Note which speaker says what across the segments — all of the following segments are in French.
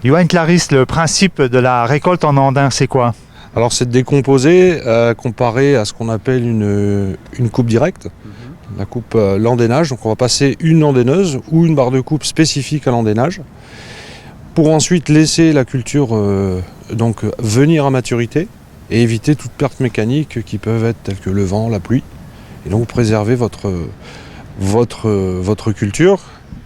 Speaker 1: Johan Clarisse, le principe de la récolte en andin, c'est quoi?
Speaker 2: Alors c'est de décomposer comparé à ce qu'on appelle une coupe directe, la coupe landénage. Donc on va passer une landaineuse ou une barre de coupe spécifique à landénage pour ensuite laisser la culture donc venir à maturité et éviter toute perte mécanique qui peuvent être telles que le vent, la pluie. Et donc préserver votre culture.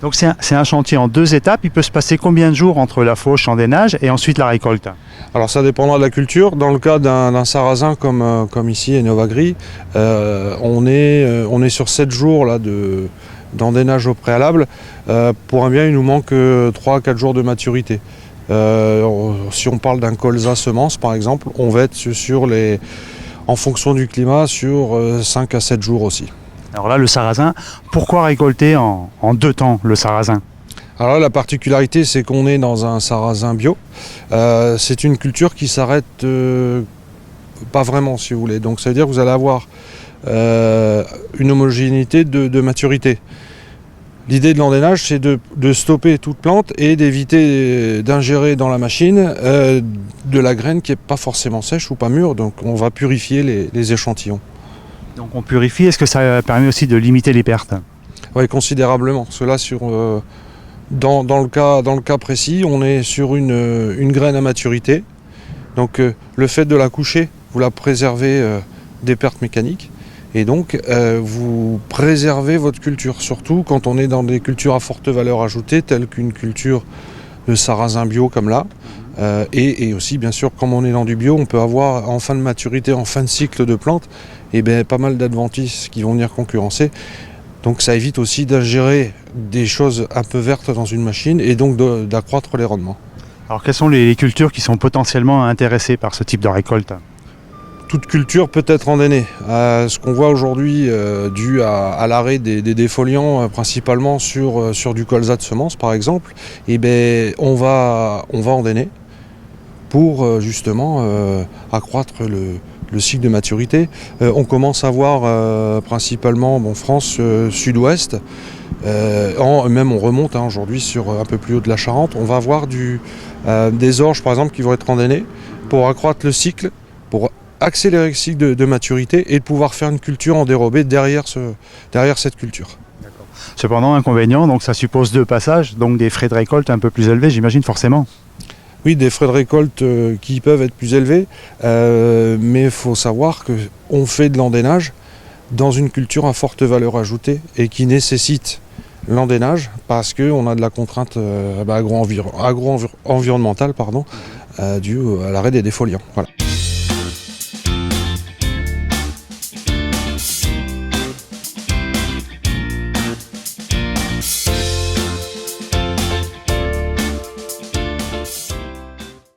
Speaker 1: Donc c'est un chantier en 2 étapes. Il peut se passer combien de jours entre la fauche, andénage et ensuite la récolte?
Speaker 2: Alors ça dépendra de la culture. Dans le cas d'un sarrasin comme ici à Novagri, on est sur 7 jours là, d'andénage au préalable. Pour un bien, il nous manque 3 à 4 jours de maturité. Si on parle d'un colza semence par exemple, on va être en fonction du climat sur 5 à 7 jours aussi.
Speaker 1: Alors là, le sarrasin, pourquoi récolter en 2 temps le sarrasin?
Speaker 2: Alors là, la particularité, c'est qu'on est dans un sarrasin bio. C'est une culture qui s'arrête pas vraiment, si vous voulez. Donc ça veut dire que vous allez avoir une homogénéité de maturité. L'idée de l'andénage, c'est de stopper toute plante et d'éviter d'ingérer dans la machine de la graine qui n'est pas forcément sèche ou pas mûre. Donc on va purifier les échantillons.
Speaker 1: Donc on purifie, est-ce que ça permet aussi de limiter les pertes?
Speaker 2: Oui, considérablement. Parce que là, dans le cas précis, on est sur une graine à maturité. Donc le fait de la coucher, vous la préservez des pertes mécaniques. Et donc vous préservez votre culture, surtout quand on est dans des cultures à forte valeur ajoutée, telles qu'une culture de sarrasin bio comme là. Et aussi, bien sûr, comme on est dans du bio, on peut avoir en fin de maturité, en fin de cycle de plante, pas mal d'adventices qui vont venir concurrencer. Donc ça évite aussi d'ingérer des choses un peu vertes dans une machine et donc d'accroître les rendements.
Speaker 1: Alors quelles sont les cultures qui sont potentiellement intéressées par ce type de récolte?
Speaker 2: Toute culture peut être andénée. Ce qu'on voit aujourd'hui dû à l'arrêt des défoliants, principalement sur du colza de semence par exemple, on va andéner pour justement accroître le cycle de maturité. On commence à voir principalement en France sud-ouest, même on remonte aujourd'hui sur un peu plus haut de la Charente, on va avoir des orges par exemple qui vont être andénées pour accroître le cycle, pour accélérer le cycle de maturité et de pouvoir faire une culture en dérobé derrière cette culture.
Speaker 1: Cependant, inconvénient, donc ça suppose 2 passages, donc des frais de récolte un peu plus élevés, j'imagine forcément.
Speaker 2: Oui, des frais de récolte qui peuvent être plus élevés, mais il faut savoir qu'on fait de l'andénage dans une culture à forte valeur ajoutée et qui nécessite l'andénage parce qu'on a de la contrainte agro-environnementale due à l'arrêt des défoliants. Voilà.